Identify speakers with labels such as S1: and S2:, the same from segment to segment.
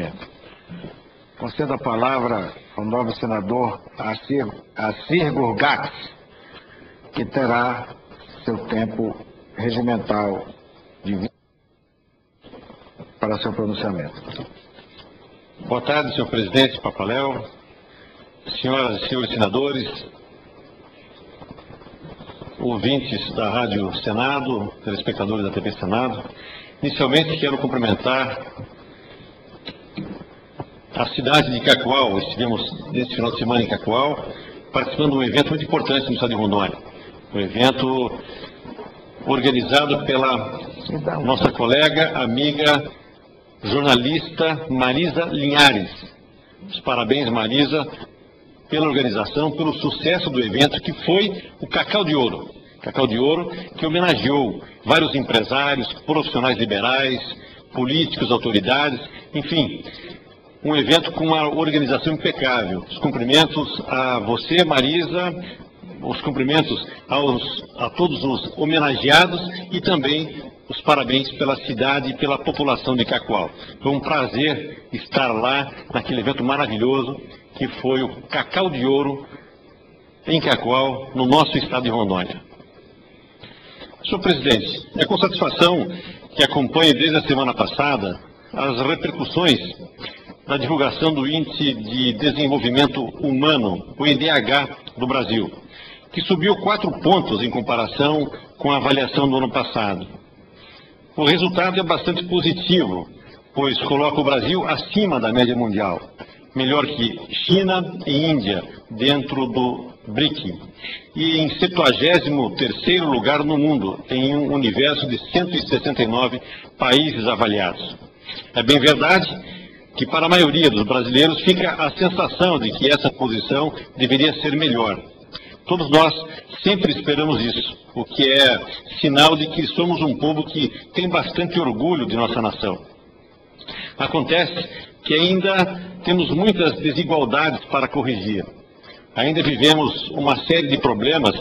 S1: pronunciamento. Concedo a palavra ao novo senador Assir Gurgatz, que terá seu tempo regimental para seu pronunciamento.
S2: Boa tarde, senhor presidente Papaléu, senhoras e senhores senadores, ouvintes da Rádio Senado, telespectadores da TV Senado. Inicialmente quero cumprimentar a cidade de Cacoal. Estivemos neste final de semana em Cacoal, participando de um evento muito importante no estado de Rondônia. Um evento organizado pela nossa colega, amiga, jornalista Marisa Linhares. Os parabéns, Marisa, pela organização, pelo sucesso do evento, que foi o Cacau de Ouro. Cacau de Ouro, que homenageou vários empresários, profissionais liberais, políticos, autoridades, enfim, um evento com uma organização impecável. Os cumprimentos a você, Marisa, os cumprimentos a todos os homenageados e também os parabéns pela cidade e pela população de Cacoal. Foi um prazer estar lá naquele evento maravilhoso que foi o Cacau de Ouro em Cacoal, no nosso estado de Rondônia. Senhor presidente, é com satisfação que acompanho desde a semana passada as repercussões da divulgação do Índice de Desenvolvimento Humano, o IDH, do Brasil, que subiu 4 pontos em comparação com a avaliação do ano passado. O resultado é bastante positivo, pois coloca o Brasil acima da média mundial, melhor que China e Índia, dentro do BRIC, e em 73º lugar no mundo, em um universo de 169 países avaliados. É bem verdade que para a maioria dos brasileiros fica a sensação de que essa posição deveria ser melhor. Todos nós sempre esperamos isso, o que é sinal de que somos um povo que tem bastante orgulho de nossa nação. Acontece que ainda temos muitas desigualdades para corrigir. Ainda vivemos uma série de problemas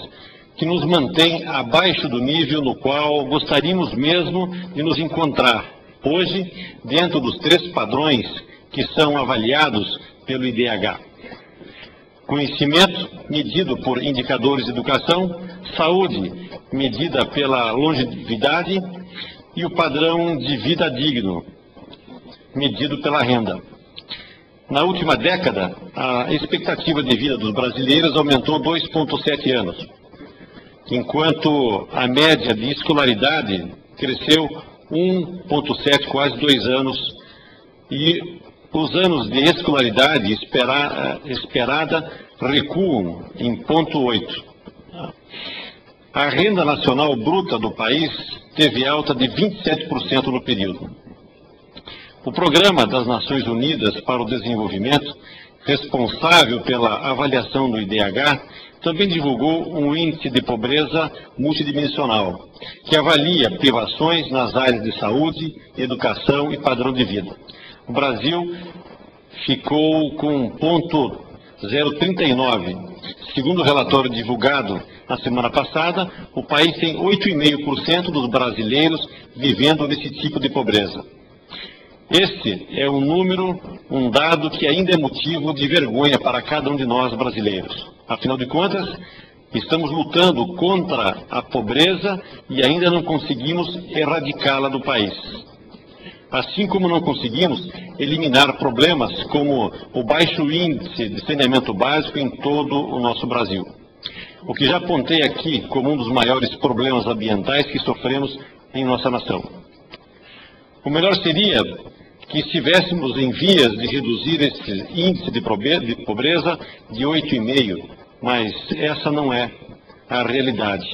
S2: que nos mantém abaixo do nível no qual gostaríamos mesmo de nos encontrar hoje, dentro dos 3 padrões que são avaliados pelo IDH. Conhecimento, medido por indicadores de educação, saúde, medida pela longevidade, e o padrão de vida digno, medido pela renda. Na última década, a expectativa de vida dos brasileiros aumentou 2,7 anos, enquanto a média de escolaridade cresceu 1,7, quase 2 anos, e os anos de escolaridade esperada recuam em 0,8. A renda nacional bruta do país teve alta de 27% no período. O Programa das Nações Unidas para o Desenvolvimento, responsável pela avaliação do IDH, também divulgou um índice de pobreza multidimensional, que avalia privações nas áreas de saúde, educação e padrão de vida. O Brasil ficou com 0,39. Segundo o relatório divulgado na semana passada, o país tem 8,5% dos brasileiros vivendo nesse tipo de pobreza. Este é um dado que ainda é motivo de vergonha para cada um de nós brasileiros. Afinal de contas, estamos lutando contra a pobreza e ainda não conseguimos erradicá-la do país. Assim como não conseguimos eliminar problemas como o baixo índice de saneamento básico em todo o nosso Brasil. O que já apontei aqui como um dos maiores problemas ambientais que sofremos em nossa nação. O melhor seria que estivéssemos em vias de reduzir esse índice de pobreza de 8,5, mas essa não é a realidade.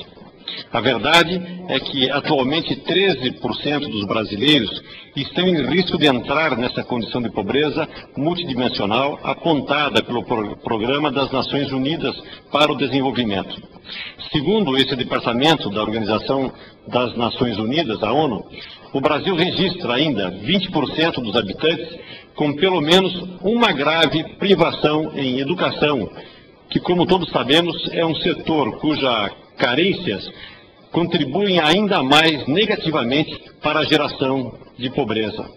S2: A verdade é que atualmente 13% dos brasileiros estão em risco de entrar nessa condição de pobreza multidimensional apontada pelo Programa das Nações Unidas para o Desenvolvimento. Segundo esse departamento da Organização das Nações Unidas, a ONU, o Brasil registra ainda 20% dos habitantes com pelo menos uma grave privação em educação, que, como todos sabemos, é um setor cujas carências contribuem ainda mais negativamente para a geração de pobreza.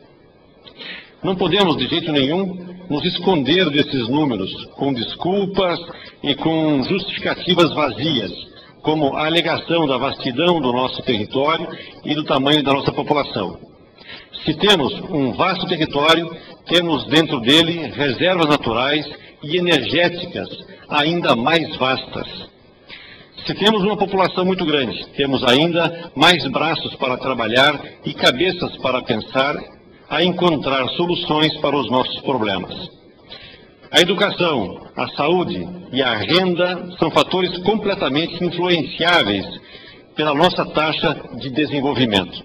S2: Não podemos, de jeito nenhum, nos esconder desses números com desculpas e com justificativas vazias, como a alegação da vastidão do nosso território e do tamanho da nossa população. Se temos um vasto território, temos dentro dele reservas naturais e energéticas ainda mais vastas. Se temos uma população muito grande, temos ainda mais braços para trabalhar e cabeças para pensar, a encontrar soluções para os nossos problemas. A educação, a saúde e a renda são fatores completamente influenciáveis pela nossa taxa de desenvolvimento.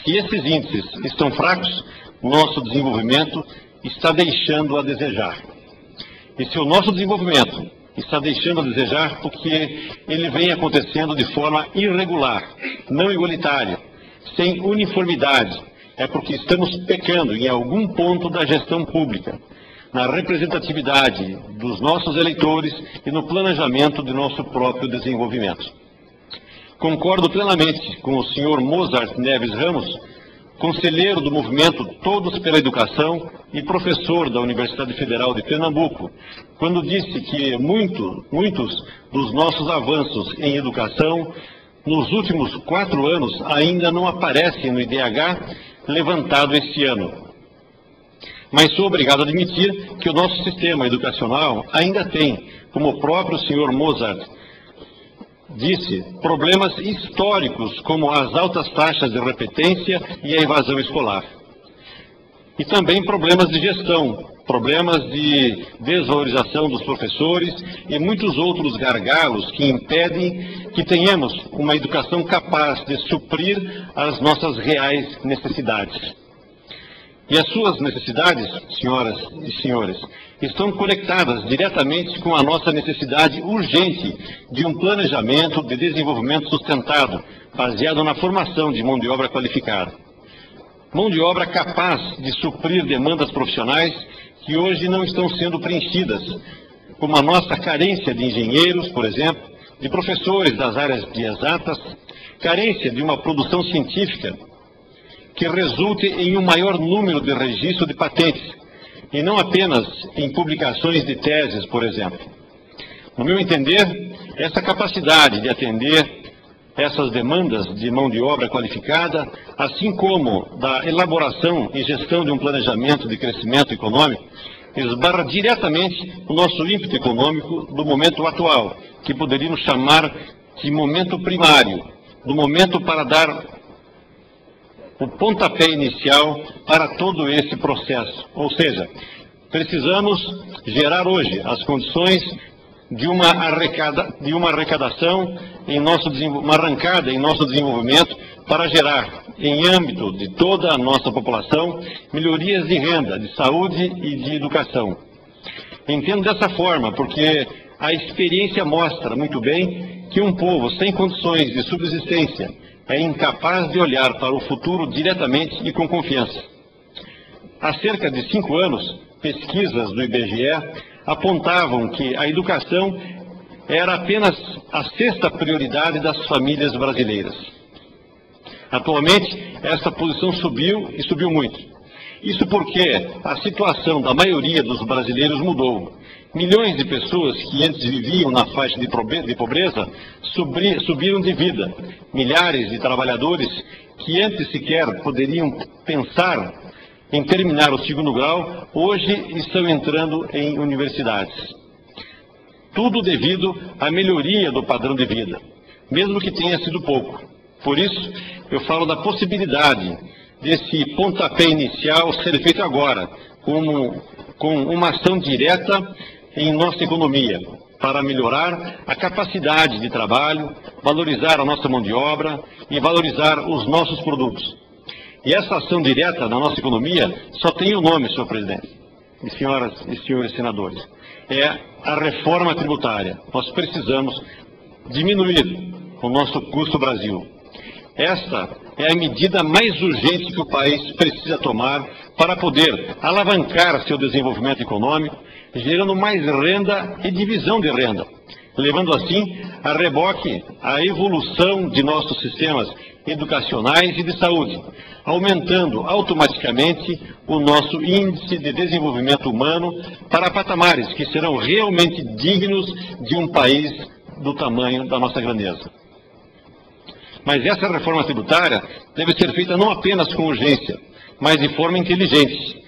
S2: Se esses índices estão fracos, nosso desenvolvimento está deixando a desejar. E se o nosso desenvolvimento está deixando a desejar, porque ele vem acontecendo de forma irregular, não igualitária, sem uniformidade, é porque estamos pecando em algum ponto da gestão pública, na representatividade dos nossos eleitores e no planejamento de nosso próprio desenvolvimento. Concordo plenamente com o senhor Mozart Neves Ramos, conselheiro do movimento Todos pela Educação e professor da Universidade Federal de Pernambuco, quando disse que muitos dos nossos avanços em educação nos últimos 4 anos ainda não aparecem no IDH levantado este ano. Mas sou obrigado a admitir que o nosso sistema educacional ainda tem, como o próprio senhor Mozart disse, problemas históricos como as altas taxas de repetência e a evasão escolar. E também problemas de gestão, problemas de desvalorização dos professores e muitos outros gargalos que impedem que tenhamos uma educação capaz de suprir as nossas reais necessidades. E as suas necessidades, senhoras e senhores, estão conectadas diretamente com a nossa necessidade urgente de um planejamento de desenvolvimento sustentado, baseado na formação de mão de obra qualificada. Mão de obra capaz de suprir demandas profissionais que hoje não estão sendo preenchidas, como a nossa carência de engenheiros, por exemplo, de professores das áreas de exatas, carência de uma produção científica que resulte em um maior número de registro de patentes, e não apenas em publicações de teses, por exemplo. No meu entender, essa capacidade de atender essas demandas de mão de obra qualificada, assim como da elaboração e gestão de um planejamento de crescimento econômico, esbarra diretamente o nosso ímpeto econômico do momento atual, que poderíamos chamar de momento primário, do momento para dar o pontapé inicial para todo esse processo. Ou seja, precisamos gerar hoje as condições de uma arrecadação uma arrancada em nosso desenvolvimento para gerar, em âmbito de toda a nossa população, melhorias de renda, de saúde e de educação. Entendo dessa forma, porque a experiência mostra muito bem que um povo sem condições de subsistência é incapaz de olhar para o futuro diretamente e com confiança. Há cerca de 5 anos, pesquisas do IBGE apontavam que a educação era apenas a 6ª prioridade das famílias brasileiras. Atualmente, essa posição subiu e subiu muito. Isso porque a situação da maioria dos brasileiros mudou. Milhões de pessoas que antes viviam na faixa de pobreza subiram de vida. Milhares de trabalhadores que antes sequer poderiam pensar em terminar o 2º grau, hoje estão entrando em universidades. Tudo devido à melhoria do padrão de vida, mesmo que tenha sido pouco. Por isso, eu falo da possibilidade desse pontapé inicial ser feito agora, com uma ação direta em nossa economia, para melhorar a capacidade de trabalho, valorizar a nossa mão de obra e valorizar os nossos produtos. E essa ação direta na nossa economia só tem um nome, senhor presidente, e senhoras e senhores senadores. É a reforma tributária. Nós precisamos diminuir o nosso custo Brasil. Esta é a medida mais urgente que o país precisa tomar para poder alavancar seu desenvolvimento econômico, gerando mais renda e divisão de renda, levando assim a reboque a evolução de nossos sistemas educacionais e de saúde, aumentando automaticamente o nosso índice de desenvolvimento humano para patamares que serão realmente dignos de um país do tamanho da nossa grandeza. Mas essa reforma tributária deve ser feita não apenas com urgência, mas de forma inteligente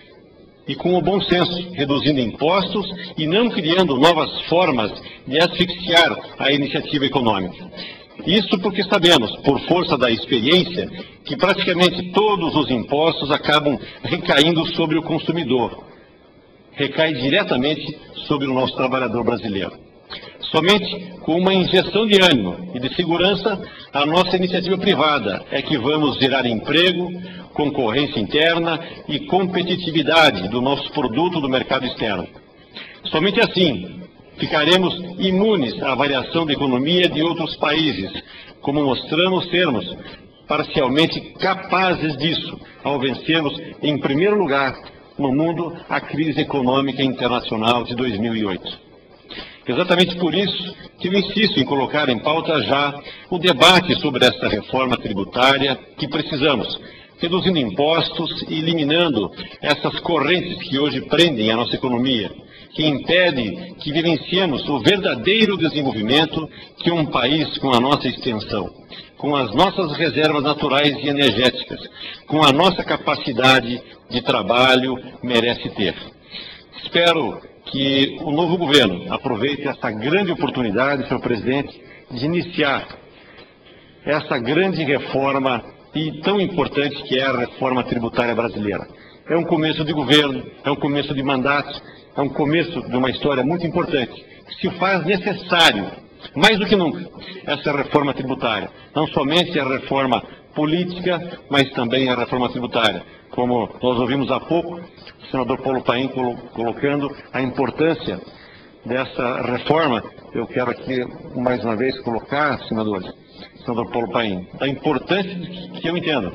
S2: e com o bom senso, reduzindo impostos e não criando novas formas de asfixiar a iniciativa econômica. Isso porque sabemos, por força da experiência, que praticamente todos os impostos acabam recaindo sobre o consumidor. Recai diretamente sobre o nosso trabalhador brasileiro. Somente com uma injeção de ânimo e de segurança, a nossa iniciativa privada é que vamos gerar emprego, concorrência interna e competitividade do nosso produto do mercado externo. Somente assim ficaremos imunes à variação da economia de outros países, como mostramos sermos parcialmente capazes disso, ao vencermos, em primeiro lugar, no mundo, a crise econômica internacional de 2008. Exatamente por isso que eu insisto em colocar em pauta já o debate sobre essa reforma tributária que precisamos, reduzindo impostos e eliminando essas correntes que hoje prendem a nossa economia, que impede que vivenciemos o verdadeiro desenvolvimento que um país com a nossa extensão, com as nossas reservas naturais e energéticas, com a nossa capacidade de trabalho merece ter. Espero que o novo governo aproveite essa grande oportunidade, senhor presidente, de iniciar essa grande reforma e tão importante que é a reforma tributária brasileira. É um começo de governo, é um começo de mandato, é um começo de uma história muito importante, que se faz necessário, mais do que nunca, essa reforma tributária. Não somente a reforma política, mas também a reforma tributária. Como nós ouvimos há pouco, o senador Paulo Paim colocando a importância dessa reforma, eu quero aqui mais uma vez colocar, senador Paulo Paim, a importância que eu entendo,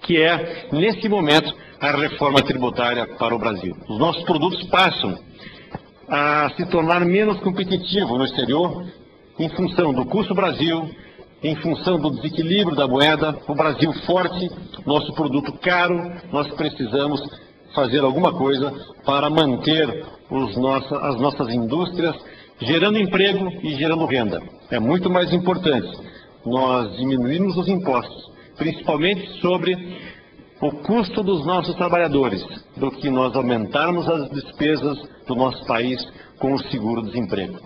S2: que é, nesse momento, a reforma tributária para o Brasil. Os nossos produtos passam a se tornar menos competitivos no exterior em função do custo Brasil, em função do desequilíbrio da moeda, o Brasil forte, nosso produto caro, nós precisamos fazer alguma coisa para manter as nossas indústrias gerando emprego e gerando renda. É muito mais importante nós diminuirmos os impostos, principalmente sobre o custo dos nossos trabalhadores, do que nós aumentarmos as despesas do nosso país com o seguro-desemprego.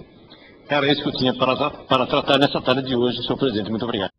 S2: Era isso que eu tinha para tratar nessa tarde de hoje, senhor presidente. Muito obrigado.